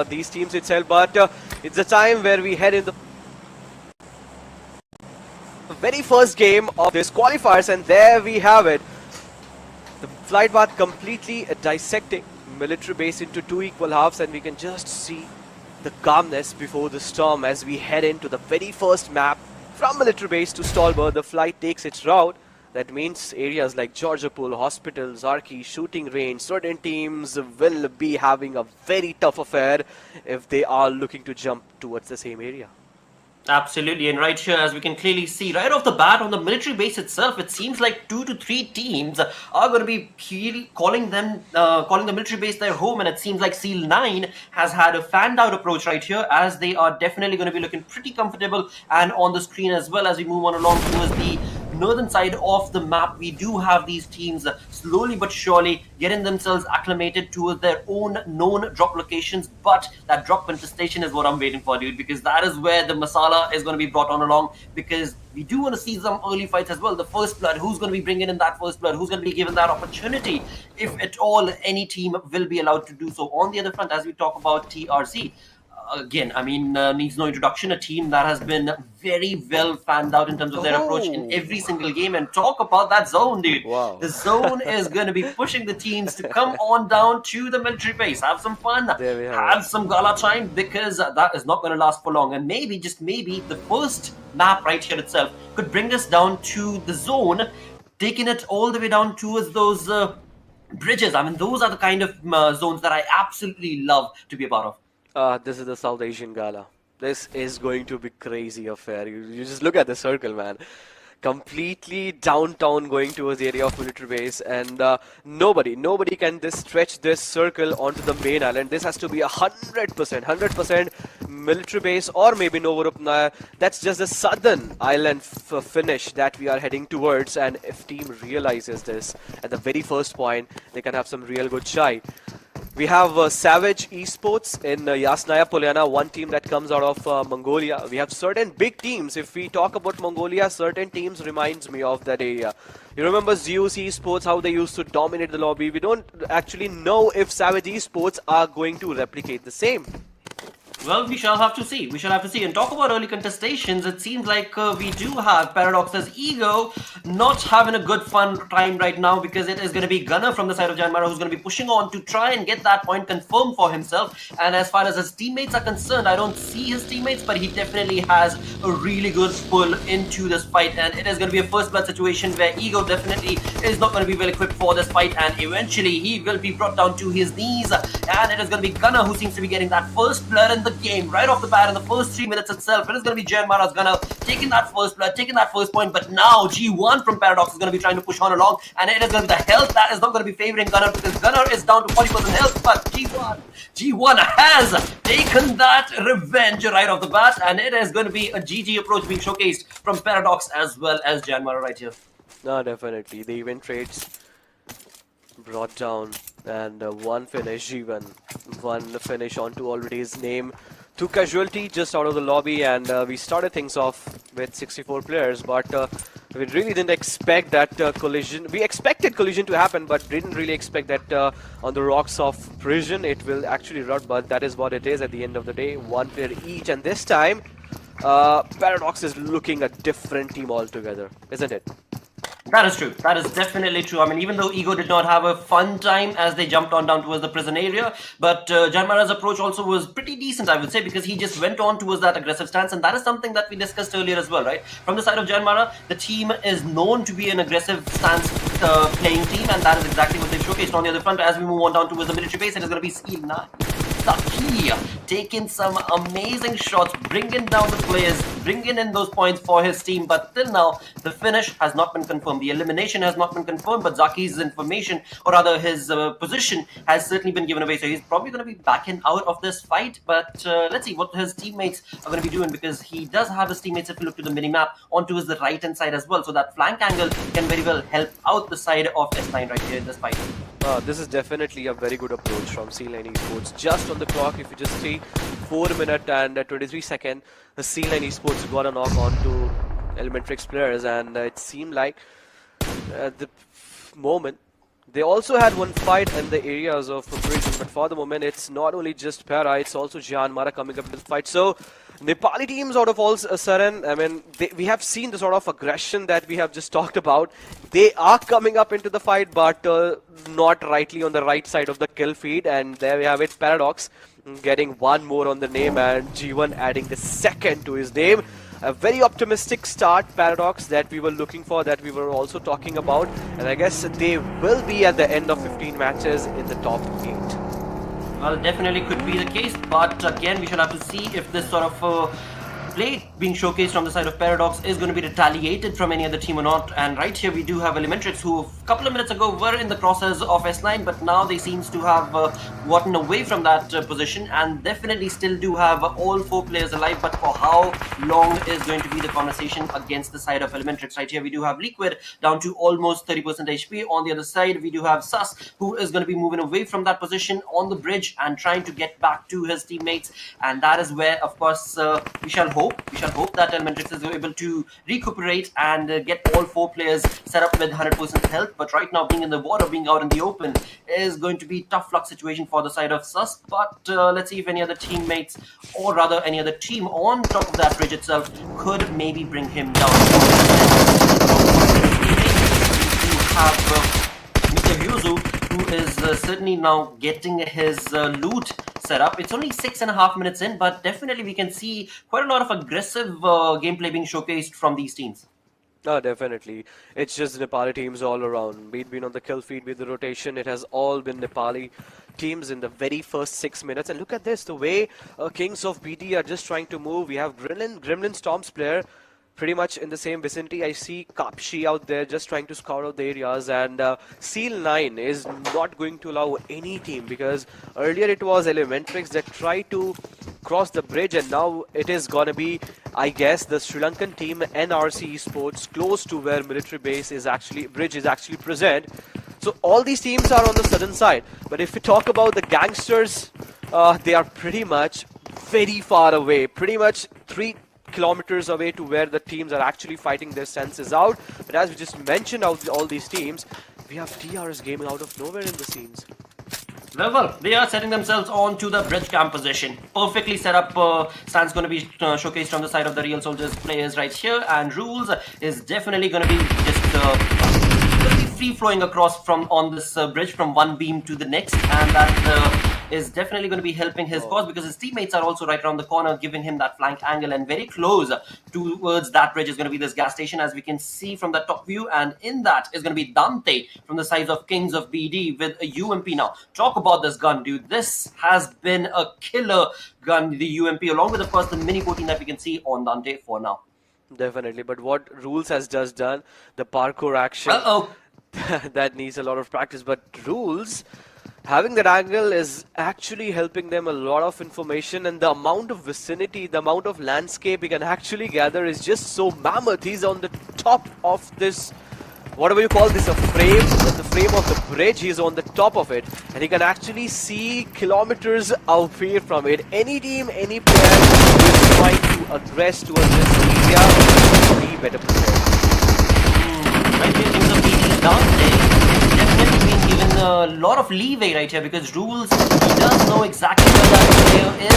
these teams itself, but it's a time where we head in the very first game of this qualifiers, and there we have it. The flight path completely dissecting military base into two equal halves, and we can just see the calmness before the storm as we head into the very first map from military base to Stolberg. The flight takes its route. That means areas like Georgiapol, hospitals, Arki, shooting range, certain teams will be having a very tough affair if they are looking to jump towards the same area. Absolutely, and right here, as we can clearly see, right off the bat on the military base itself, it seems like 2 to 3 teams are going to be calling the military base their home, and it seems like Seal 9 has had a fanned out approach right here, as they are definitely going to be looking pretty comfortable and on the screen as well. As we move on along towards the northern side of the map, we do have these teams slowly but surely getting themselves acclimated towards their own known drop locations, but that drop contestation is what I'm waiting for, dude, because that is where the masala is going to be brought on along, because we do want to see some early fights as well. The first blood, who's going to be bringing in that first blood, who's going to be given that opportunity, if at all any team will be allowed to do so. On the other front, as we talk about TRC, again, I mean, needs no introduction, a team that has been very well fanned out in terms of their approach in every single game. And talk about that zone, dude. Wow. The zone is going to be pushing the teams to come on down to the military base, have some fun, have some gala time, because that is not going to last for long. And maybe, just maybe, the first map right here itself could bring us down to the zone, taking it all the way down towards those bridges. I mean, those are the kind of zones that I absolutely love to be a part of. This is the South Asian Gala. This is going to be crazy affair. You just look at the circle, man. Completely downtown going towards the area of military base, and nobody can stretch this circle onto the main island. This has to be 100% military base, or maybe Novorupna. That's just the southern island finish that we are heading towards, and if team realizes this at the very first point, they can have some real good chai. We have Savage Esports in Yasnaya Polyana, one team that comes out of Mongolia. We have certain big teams. If we talk about Mongolia, certain teams reminds me of that area. You remember Zeus Esports, how they used to dominate the lobby. We don't actually know if Savage Esports are going to replicate the same. Well, we shall have to see. We shall have to see. And talk about early contestations, it seems like we do have Paradox's Ego not having a good fun time right now, because it is going to be Gunner from the side of Janmara who's going to be pushing on to try and get that point confirmed for himself. And as far as his teammates are concerned, I don't see his teammates, but he definitely has a really good pull into this fight. And it is going to be a first blood situation where Ego definitely is not going to be well equipped for this fight, and eventually he will be brought down to his knees. And it is going to be Gunner who seems to be getting that first blood in the game right off the bat in the first 3 minutes itself. It is going to be Janmara's Gunner taking that first blood, taking that first point, but now G1 from Paradox is going to be trying to push on along, and it is going to be the health that is not going to be favoring Gunner, because Gunner is down to 40% health, but G1 has taken that revenge right off the bat, and it is going to be a GG approach being showcased from Paradox as well as Janmara right here. No, definitely. The event trades brought down, and one finish, G1. One finish onto already his name. 2 casualty just out of the lobby, and we started things off with 64 players, but we really didn't expect that collision. We expected collision to happen, but didn't really expect that on the rocks of Prison it will actually rot, but that is what it is at the end of the day. 1 player each, and this time Paradox is looking a different team altogether, isn't it? That is true. That is definitely true. I mean, even though Ego did not have a fun time as they jumped on down towards the prison area, but Janmara's approach also was pretty decent, I would say, because he just went on towards that aggressive stance, and that is something that we discussed earlier as well, right? From the side of Janmara, the team is known to be an aggressive stance playing team, and that is exactly what they showcased. On the other front, as we move on down towards the military base, it is going to be Seal 9. Saki taking some amazing shots, bringing down the players, bringing in those points for his team, but till now the finish has not been confirmed. The elimination has not been confirmed, but Zaki's information, or rather his position, has certainly been given away, so he's probably going to be backing out of this fight. But let's see what his teammates are going to be doing, because he does have his teammates, if you look to the mini-map, onto his right hand side as well, so that flank angle can very well help out the side of S9 right here in this fight. This is definitely a very good approach from C9 Esports. Just on the clock, if you just see 4 minutes and 23 seconds, the C9 Esports got a knock on to Elementrix players, and it seemed like at the moment They also had one fight in the areas of prison, but for the moment, it's not only just Para, it's also Jian Mara coming up with the fight. So, Nepali teams out of all a sudden, I mean, we have seen the sort of aggression that we have just talked about. They are coming up into the fight, but not rightly on the right side of the kill feed. And there we have it, Paradox getting one more on the name, and G1 adding the second to his name. A very optimistic start, Paradox, that we were looking for, that we were also talking about. And I guess they will be at the end of 15 matches in the top 8. Well, definitely could be the case, but again, we shall have to see if this sort of play being showcased from the side of Paradox is going to be retaliated from any other team or not. And right here, we do have Elementrix, who a couple of minutes ago were in the crosshairs of S9, but now they seems to have gotten away from that position, and definitely still do have all 4 players alive. But for how long is going to be the conversation against the side of Elementrix? Right here, we do have Liquid down to almost 30% HP. On the other side, we do have Sus, who is going to be moving away from that position on the bridge and trying to get back to his teammates. And that is where, of course, we shall hope that Elementrix is able to recuperate and get all 4 players set up with 100% health. But right now, being in the water, being out in the open, is going to be a tough luck situation for the side of Sus. But let's see if any other teammates, or rather any other team on top of that bridge itself, could maybe bring him down. Have Mr. Hyuzu, who is certainly now getting his loot set up. It's only 6.5 minutes in, but definitely we can see quite a lot of aggressive gameplay being showcased from these teams. Oh, definitely. It's just Nepali teams all around. Be it been on the kill feed with the rotation, it has all been Nepali teams in the very first 6 minutes. And look at this, the way Kings of BD are just trying to move. We have Gremlin Storm's player pretty much in the same vicinity. I see Kapshi out there just trying to scout out the areas, and Seal 9 is not going to allow any team, because earlier it was Elementrix that tried to cross the bridge, and now it is gonna be, I guess, the Sri Lankan team NRC Esports close to where military bridge is actually present. So all these teams are on the southern side, but if we talk about the gangsters, they are pretty much very far away, pretty much 3 kilometers away to where the teams are actually fighting their senses out. But as we just mentioned, all these teams, we have TRS gaming out of nowhere in the scenes. Well, they are setting themselves on to the bridge camp position. Perfectly set up stands going to be showcased on the side of the Real Soldiers players right here, and Rules is definitely going to be just free flowing across from on this bridge from one beam to the next, and that is definitely going to be helping his cause, because his teammates are also right around the corner, giving him that flank angle, and very close towards that bridge is going to be this gas station, as we can see from the top view, and in that is going to be Dante from the sides of Kings of BD with a UMP. Now, talk about this gun, dude. This has been a killer gun, the UMP, along with, of course, the Mini 14 that we can see on Dante for now. Definitely, but what Rules has just done, the parkour action, that needs a lot of practice, but Rules having that angle is actually helping them a lot of information, and the amount of vicinity, the amount of landscape he can actually gather is just so mammoth. He's on the top of this, whatever you call this, a frame, the frame of the bridge. He's on the top of it, and he can actually see kilometers away from it. Any team, any player who is trying to aggress towards this area, be better prepared. Right here, Kings of BD is down. Definitely being given a lot of leeway right here, because Rules, he does know exactly where that player is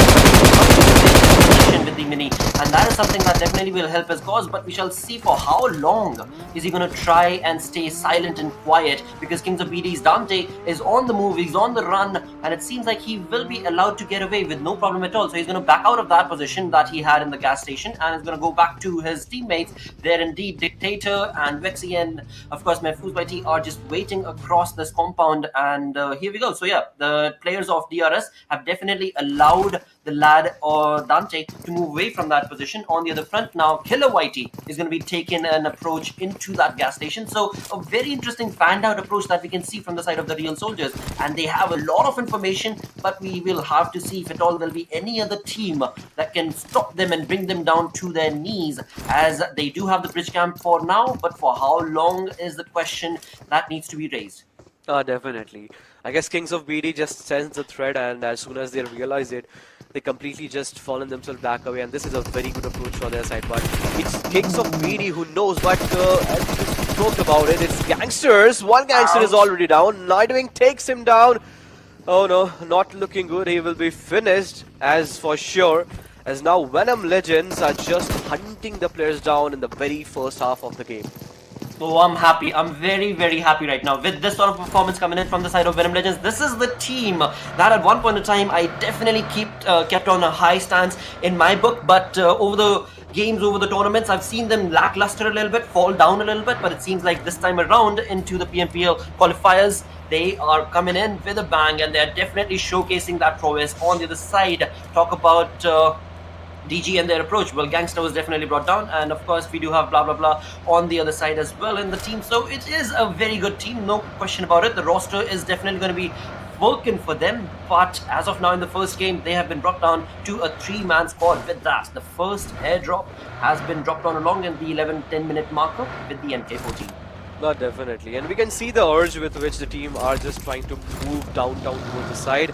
with the Mini, and that is something that definitely will help his cause. But we shall see for how long is he going to try and stay silent and quiet, because Kings of BD's Dante is on the move, he's on the run, and it seems like he will be allowed to get away with no problem at all. So he's going to back out of that position that he had in the gas station, and is going to go back to his teammates. There indeed, Dictator and Vexy and of course Mehfooz YT are just waiting across this compound, and here we go. So yeah, the players of DRS have definitely allowed the lad or Dante to move away from that position. On the other front now, Killer Whitey is going to be taking an approach into that gas station. So a very interesting fanned out approach that we can see from the side of the Real Soldiers, and they have a lot of information, but we will have to see if at all there'll be any other team that can stop them and bring them down to their knees, as they do have the bridge camp for now, but for how long is the question that needs to be raised. Definitely. I guess Kings of BD just sense the threat, and as soon as they realize it, they completely just fallen themselves back away, and this is a very good approach for their side. But it's Kings of BD who knows, but as we just spoke about it. It's Gangsters. One Gangster is Ouch. already down. Nightwing takes him down. Oh no, not looking good. He will be finished as for sure. As now Venom Legends are just hunting the players down in the very first half of the game. Oh, I'm happy. I'm very, very happy right now with this sort of performance coming in from the side of Venom Legends. This is the team that at one point in time I definitely kept on a high stance in my book, but over the games, over the tournaments, I've seen them lackluster a little bit, fall down a little bit, but it seems like this time around into the PMPL qualifiers, they are coming in with a bang and they're definitely showcasing that prowess on the other side. Talk about DG and their approach. Well, Gangster was definitely brought down, and of course we do have blah blah blah on the other side as well in the team. So it is a very good team, no question about it. The roster is definitely going to be working for them, but as of now in the first game they have been brought down to a 3-man squad. With that, the first airdrop has been dropped on along in the 11-10 minute marker with the MK14. No, definitely, and we can see the urge with which the team are just trying to move downtown towards the side.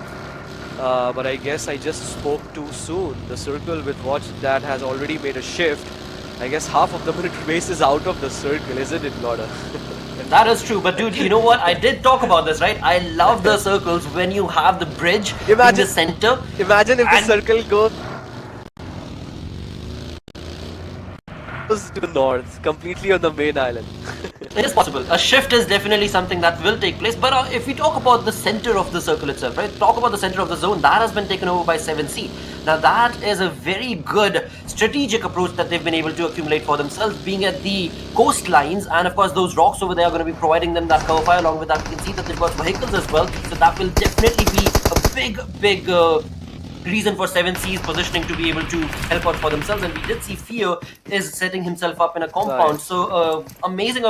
But I guess I just spoke too soon. The circle with watch that has already made a shift. I guess half of the military base is out of the circle, isn't it, Lauda? That is true, but dude, you know what? I did talk about this, right? I love the circles when you have the bridge in the center. Imagine if the circle goes to the north, completely on the main island. It is possible. A shift is definitely something that will take place. But if we talk about the center of the circle itself, right? Talk about the center of the zone, that has been taken over by 7C. Now that is a very good strategic approach that they've been able to accumulate for themselves, being at the coastlines, and of course those rocks over there are going to be providing them that cover fire. Along with that, we can see that they've got vehicles as well. So that will definitely be a big reason for 7C's positioning to be able to help out for themselves. And we did see Fear is setting himself up in a compound. Right. So amazing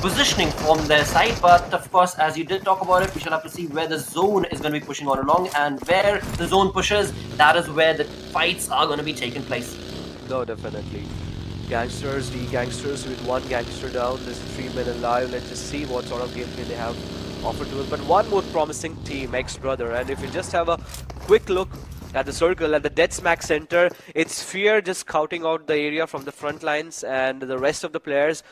positioning from their side. But of course, as you did talk about it, we shall have to see where the zone is going to be pushing on along, and where the zone pushes, that is where the fights are going to be taking place. No, definitely. Gangsters, Gangsters with one gangster down. There's 3 men alive. Let's just see what sort of gameplay they have offered to us. But one more promising team, X-Brother. And if you just have a quick look at the circle, at the dead smack center, it's Fear just scouting out the area from the front lines, and the rest of the players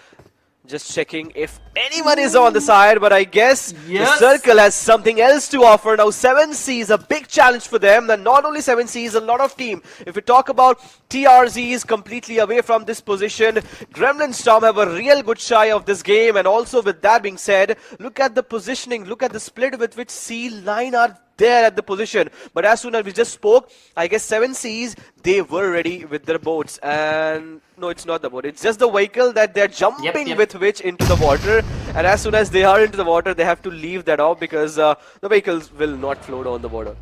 just checking if anyone is on the side. But I guess Yes. the circle has something else to offer. Now 7C is a big challenge for them, and not only 7C is a lot of team. If we talk about TRZ is completely away from this position, Gremlin Storm have a real good shy of this game. And also with that being said, look at the positioning, look at the split with which C9 are there at the position. But as soon as we just spoke, I guess 7Cs, they were ready with their boats. And no, it's not the boat, it's just the vehicle that they're jumping Yep. with which into the water. And as soon as they are into the water, they have to leave that off, because the vehicles will not float on the water.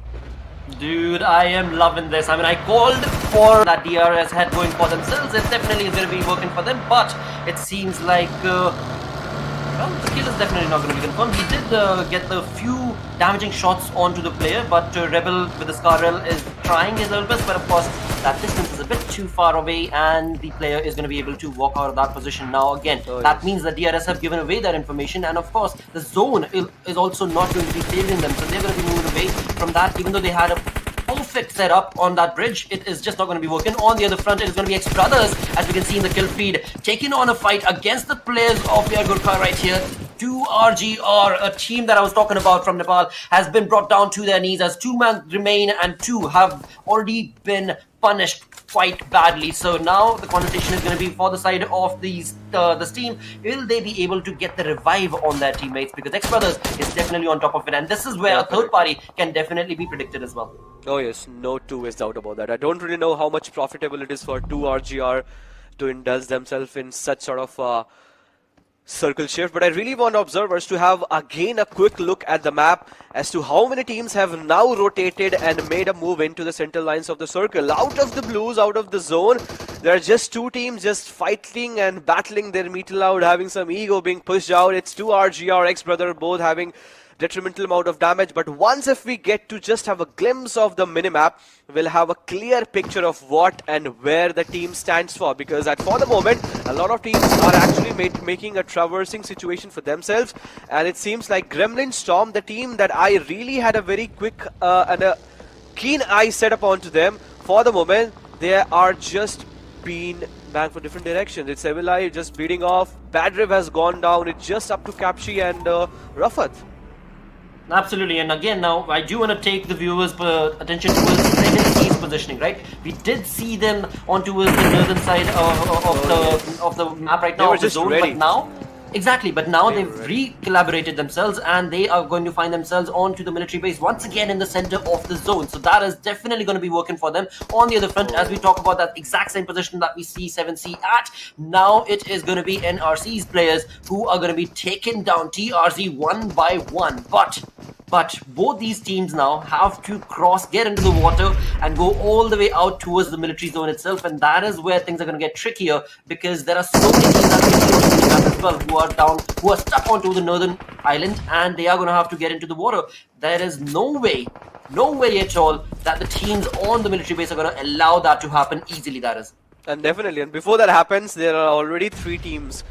Dude, I am loving this. I mean, I called for that DRS head going for themselves. It definitely is going to be working for them, but it seems like well, the kill is definitely not going to be confirmed. He did get the few damaging shots onto the player, but Rebel with the Scarrel is trying his little best, but of course that distance is a bit too far away, and the player is going to be able to walk out of that position now again. That means the DRS have given away that information, and of course the zone is also not going to be favoring them, so they're going to be moving away from that. Even though they had a perfect setup on that bridge, it is just not going to be working. On the other front, it is going to be X-Brothers, as we can see in the kill feed, taking on a fight against the players of Air Gurkha right here. 2RGR, a team that I was talking about from Nepal, has been brought down to their knees as 2 men remain, and 2 have already been punished quite badly. So now the conversation is going to be for the side of this team. Will they be able to get the revive on their teammates? Because X-Brothers is definitely on top of it, and this is where a third party can definitely be predicted as well. Oh yes, no two is doubt about that. I don't really know how much profitable it is for 2RGR to indulge themselves in such sort of circle shift, but I really want observers to have again a quick look at the map as to how many teams have now rotated and made a move into the center lines of the circle. Out of the blues, out of the zone, there are just 2 teams just fighting and battling their metal out, having some ego being pushed out. It's 2RGR, X-Brother, both having detrimental amount of damage. But once if we get to just have a glimpse of the minimap, we'll have a clear picture of what and where the team stands for, because for the moment a lot of teams are actually making a traversing situation for themselves. And it seems like Gremlin Storm, the team that I really had a very quick and a keen eye set up onto them, for the moment they are just being bang for different directions. It's Evilai just beating off. Badriv has gone down. It's just up to Kapshi and Rafat. Absolutely, and again now I do want to take the viewers' attention towards 7C's positioning, right? We did see them on towards the northern side of the map right now, They were of the just zone, ready. but now exactly, but now They they've were re-collaborated themselves and they are going to find themselves onto the military base once again in the center of the zone. So that is definitely going to be working for them. On the other front, as we talk about that exact same position that we see 7C at, now it is going to be NRC's players who are going to be taking down TRZ one by one. But both these teams now have to get into the water and go all the way out towards the military zone itself, and that is where things are going to get trickier because there are so many teams that we see on the map as well who are stuck onto the northern island, and they are going to have to get into the water. There is no way at all that the teams on the military base are going to allow that to happen easily. That is. And definitely, and before that happens, there are already 3 teams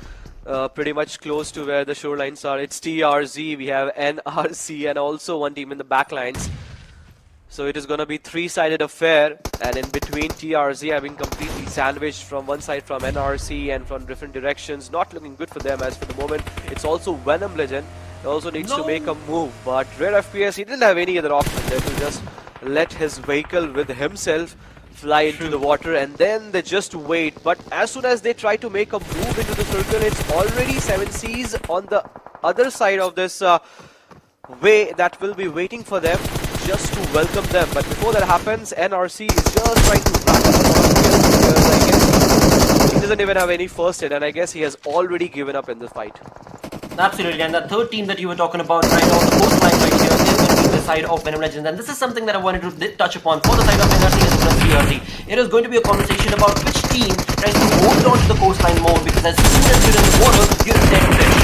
pretty much close to where the shorelines are. It's TRZ, we have NRC, and also one team in the backlines. So it is going to be 3-sided affair, and in between TRZ having completely sandwiched from one side from NRC and from different directions. Not looking good for them as for the moment. It's also Venom Legend. He also needs to make a move, but Rare FPS, he didn't have any other option there to just let his vehicle with himself fly into the water, and then they just wait. But as soon as they try to make a move into the circle, it's already 7Cs on the other side of this way that will be waiting for them just to welcome them. But before that happens, NRC is just trying to rack up a lot of kills because I guess he doesn't even have any first hit, and I guess he has already given up in the fight. Absolutely, and that third team that you were talking about right on the coastline right here is going to be the side of Venom Legends, and this is something that I wanted to touch upon for the side of NRC as well as TRC. It is going to be a conversation about which team tries to hold on to the coastline more, because as soon as you're in the water, you're a dead fish.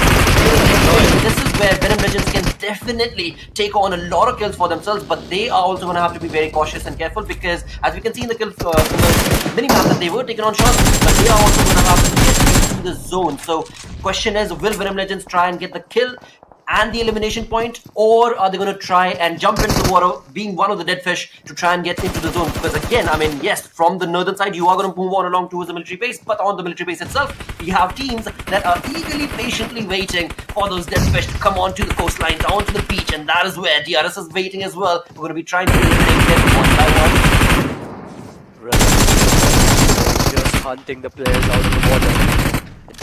This is where Venom Legends can definitely take on a lot of kills for themselves, but they are also going to have to be very cautious and careful because, as we can see in the kill mini-map, that they were taking on shots, but they are also going to have to get into the zone. So, question is, will Venom Legends try and get the kill and the elimination point, or are they going to try and jump into the water, being one of the dead fish, to try and get into the zone? Because again, I mean, yes, from the northern side, you are going to move on along towards the military base, but on the military base itself, we have teams that are eagerly, patiently waiting for those dead fish to come onto the coastline, down to the beach, and that is where DRS is waiting as well. We're going to be trying to eliminate them one by one. Just hunting the players out of the water.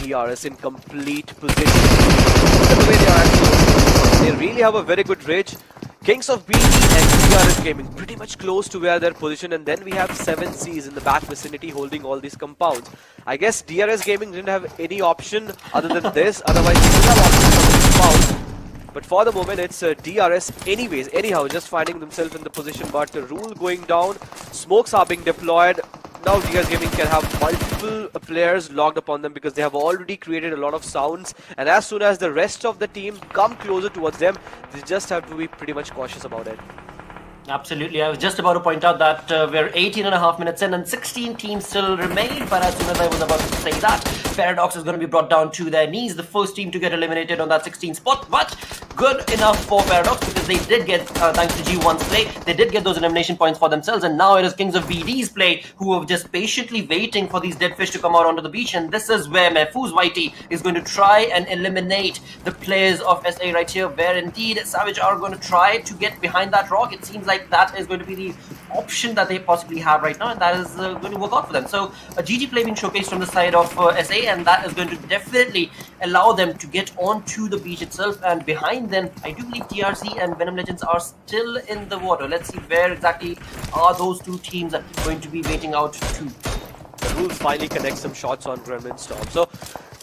DRS in complete position. The way they are actually, they really have a very good range. Kings of BT and DRS Gaming pretty much close to where they're positioned, and then we have 7Cs in the back vicinity holding all these compounds. I guess DRS Gaming didn't have any option other than this, otherwise they would have options for the compounds. But for the moment it's DRS anyhow, just finding themselves in the position, but the rule going down, smokes are being deployed. Now DRS Gaming can have multiple players logged upon them because they have already created a lot of sounds, and as soon as the rest of the team come closer towards them, they just have to be pretty much cautious about it. Absolutely, I was just about to point out that we're 18.5 minutes in and 16 teams still remain, but as soon as I was about to say that, Paradox is going to be brought down to their knees, the first team to get eliminated on that 16th spot, but good enough for Paradox because they did get, thanks to G1's play, they did get those elimination points for themselves, and now it is Kings of VD's play who are just patiently waiting for these dead fish to come out onto the beach, and this is where Mehfooz Whitey is going to try and eliminate the players of SA right here, where indeed Savage are going to try to get behind that rock. It seems like that is going to be the option that they possibly have right now, and that is going to work out for them. So a GG play being showcased from the side of SA, and that is going to definitely allow them to get onto the beach itself, and behind them I do believe TRC and Venom Legends are still in the water. Let's see where exactly are those two teams going to be waiting out to. The rules finally connect some shots on Gremlin Storm. So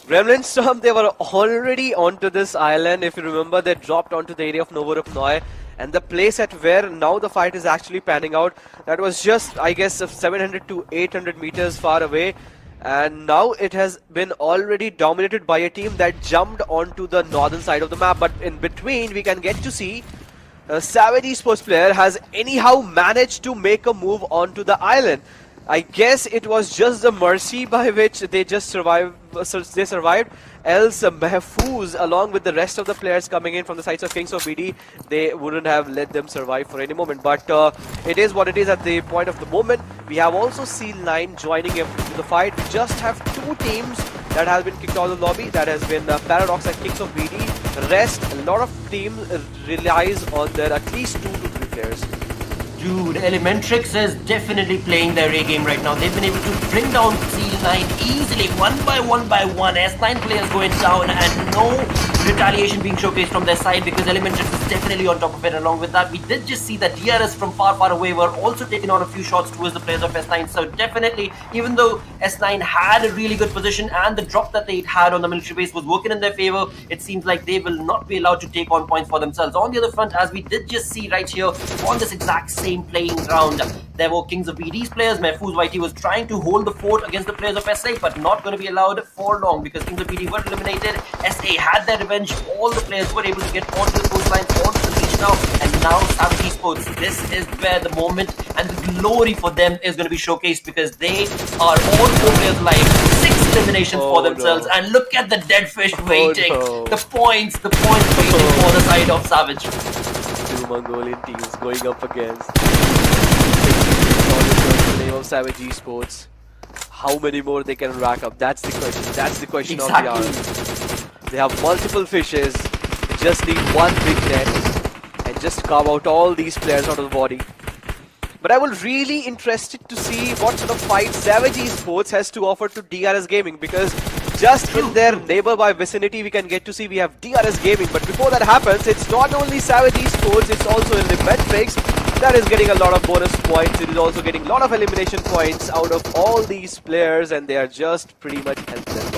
Gremlin Storm, they were already onto this island. If you remember, they dropped onto the area of Novorupnoy, and the place at where now the fight is actually panning out, that was just, I guess, 700 to 800 meters far away, and now it has been already dominated by a team that jumped onto the northern side of the map. But in between we can get to see Savage Esports player has anyhow managed to make a move onto the island. I guess it was just the mercy by which they just survived they survived. Else, Mahfouz, along with the rest of the players coming in from the sides of Kings of BD, they wouldn't have let them survive for any moment. But it is what it is at the point of the moment. We have also seen 9 joining in the fight. We just have 2 teams that have been kicked out of the lobby. That has been Paradox and Kings of BD. The rest, a lot of teams relies on their at least 2 to 3 players. Dude, Elementrix is definitely playing their A game right now. They've been able to bring down Seal9 easily, one by one. S9 players going down and no retaliation being showcased from their side because Elementrix is definitely on top of it. Along with that, we did just see that DRS from far away were also taking out a few shots towards the players of S9. So definitely, even though S9 had a really good position and the drop that they had on the military base was working in their favor, it seems like they will not be allowed to take on points for themselves. On the other front, as we did just see right here on this exact same playing ground, there were Kings of BD's players. Mahfouz YT was trying to hold the fort against the players of SA, but not going to be allowed for long because Kings of BD were eliminated. SA had their revenge. All the players were able to get onto the coastline, onto the beach now, and now Savage Esports, this is where the moment and the glory for them is going to be showcased because they are all 4 players alive, 6 eliminations for themselves, and look at the dead fish waiting. The points waiting for the side of Savage. 2 Mongolian teams going up against the name of Savage Esports. How many more they can rack up? That's the question. That's the question of the hour. They have multiple fishes. They just need one big net and just carve out all these players out of the body. But I was really interested to see what sort of fight Savage Esports has to offer to DRS Gaming because just in their neighborby vicinity we can get to see we have DRS Gaming. But before that happens, it's not only Savage Esports, it's also Elementrix that is getting a lot of bonus points. It is also getting a lot of elimination points out of all these players and they are just pretty much helpless.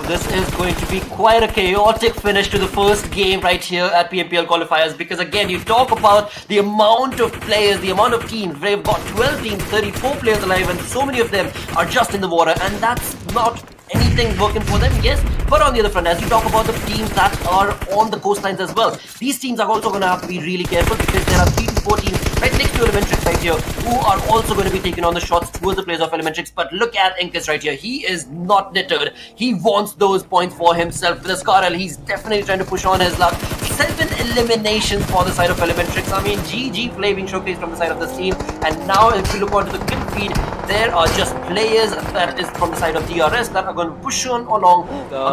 This is going to be quite a chaotic finish to the first game right here at PMPL qualifiers because again you talk about the amount of players, the amount of teams. They've got 12 teams, 34 players alive and so many of them are just in the water and that's not anything working for them, yes. But on the other front, as you talk about the teams that are on the coastlines as well, these teams are also going to have to be really careful because there are 3 to 4 teams right next to Elementrix right here who are also going to be taking on the shots towards the players of Elementrix. But look at Inkus right here. He is not deterred. He wants those points for himself. With the Scarrel, he's definitely trying to push on his luck. 7 eliminations for the side of Elementrix. I mean, GG play being showcased from the side of this team. And now if we look onto the kill feed, there are just players that is from the side of DRS that are going to push on along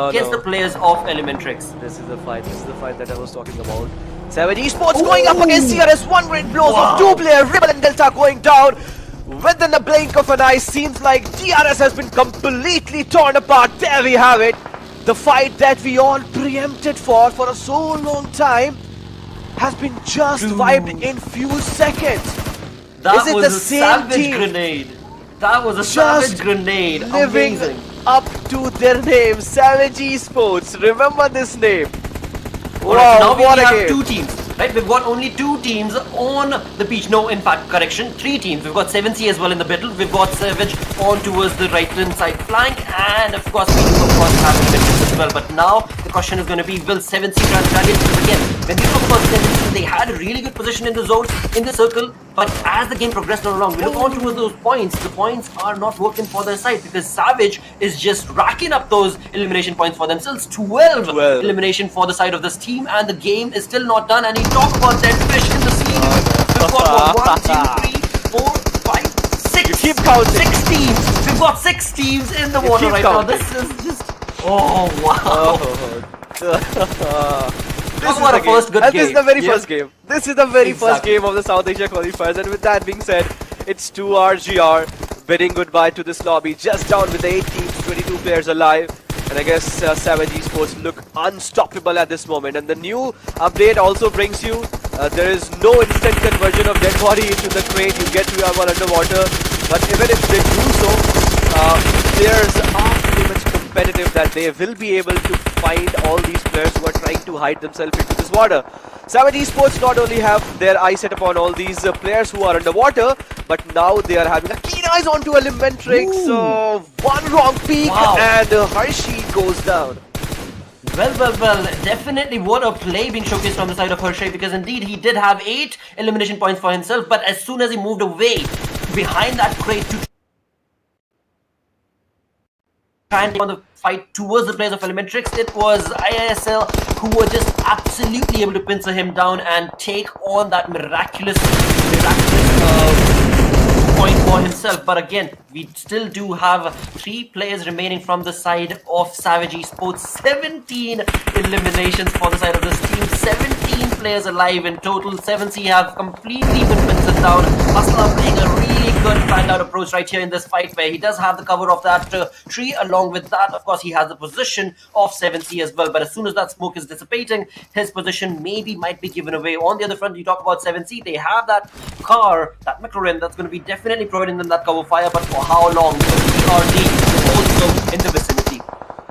against the players of Elementrix. This is the fight. This is the fight that I was talking about. Savage Esports going up against DRS. 1 great blows of 2 players. Rebel and Delta going down. Within the blink of an eye, seems like DRS has been completely torn apart. There we have it. The fight that we all preempted for a so long time has been just wiped in few seconds. That is it was the a same savage team? grenade. That was a Just savage grenade. living Amazing. up to their name, Savage Esports. Remember this name. Wow, Alright, so now what we a have game. 2 teams, right? We've got only 2 teams on the beach. No, in fact, correction, 3 teams. We've got 7C as well in the middle. We've got Savage on towards the right-hand side flank, and of course, we do of course have Elementrix as well. But now the question is going to be, will 7C try to retaliate? Because again, when we talk about 7C, they had a really good position in the zone, in the circle. But as the game progressed along, we look on towards those points. The points are not working for their side because Savage is just racking up those elimination points for themselves. 12 elimination for the side of this team, and the game is still not done. And you talk about dead fish in the sea. We've got 1, 2, 3, 4, 5, 6. You keep counting. 6 teams. We've got 6 teams in the water right now. This is just. Oh wow. This is the first good game. This is the very first game. This is the very first Exactly. game of the South Asia qualifiers. And with that being said, it's 2RGR bidding goodbye to this lobby. Just down with 8 teams, 22 players alive. And I guess Savage Esports look unstoppable at this moment. And the new update also brings you, there is no instant conversion of dead body into the crate. You get to your one underwater. But even if they do so, players are pretty much competitive that they will be able to find all these players who are trying to hide themselves into this water. Savage Esports not only have their eyes set upon all these players who are underwater, but now they are having a keen eyes onto Elementrix. So one wrong peek and Hershey goes down. Well, definitely what a play being showcased on the side of Hershey, because indeed he did have 8 elimination points for himself, but as soon as he moved away behind that crate to try and take on the fight towards the players of Elementrix. It was IISL who were just absolutely able to pincer him down and take on that miraculous point for himself. But again, we still do have 3 players remaining from the side of Savage Esports. 17 eliminations for the side of this team. 17 players alive in total. 7C have completely been pincered down. Hustler playing a really good planned out approach right here in this fight, where he does have the cover of that tree. Along with that, of course, he has the position of 7C as well. But as soon as that smoke is dissipating, his position might be given away. On the other front, you talk about 7C. They have that car, that McLaren, that's going to be definitely providing them that cover fire. But for how long? Because TRD is also in the vicinity.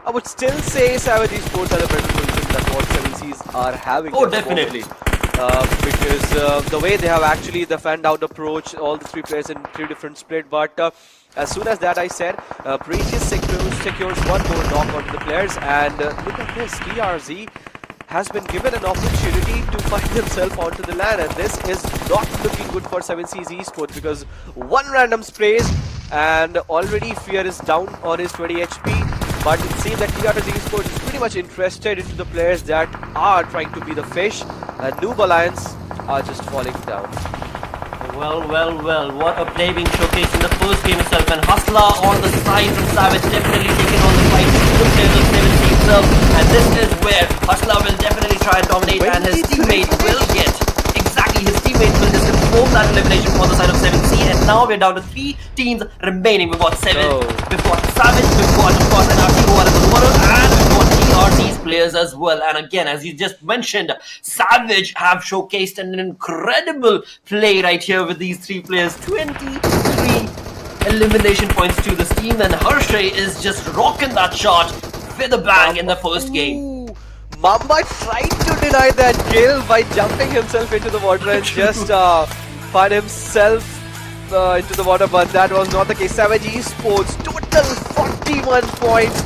I would still say Savage Esports are a better position than what 7Cs are having. Oh, definitely. Because the way they have actually the fanned out approach, all the 3 players in 3 different split, but as soon as that I said, Precious secures 1 more knock onto the players, and look at this, TRZ has been given an opportunity to find himself onto the land, and this is not looking good for 7C's Esports, because 1 random sprays and already Fear is down on his 20 HP, but it seems that TRZ Esports is pretty much interested into the players that are trying to be the fish, and Noob Alliance are just falling down. Well, what a play being showcased in the first game itself, and Hustler on the side from Savage definitely taking on the fight to the players of 7C himself, and this is where Hustler will definitely try and dominate, and his teammate will get, exactly, his teammate will just confirm that elimination for the side of 7C, and now we're down to 3 teams remaining. We've got 7, we've got Savage, we've got, of course, NRC who are in the water, and we've got TRC's players as well. And again, as you just mentioned, Savage have showcased an incredible play right here with these 3 players. 23 elimination points to this team, and Hershey is just rocking that shot with a bang in the first game. Mamba tried to deny that kill by jumping himself into the water and just find himself into the water, but that was not the case. Savage Esports, total 41 points,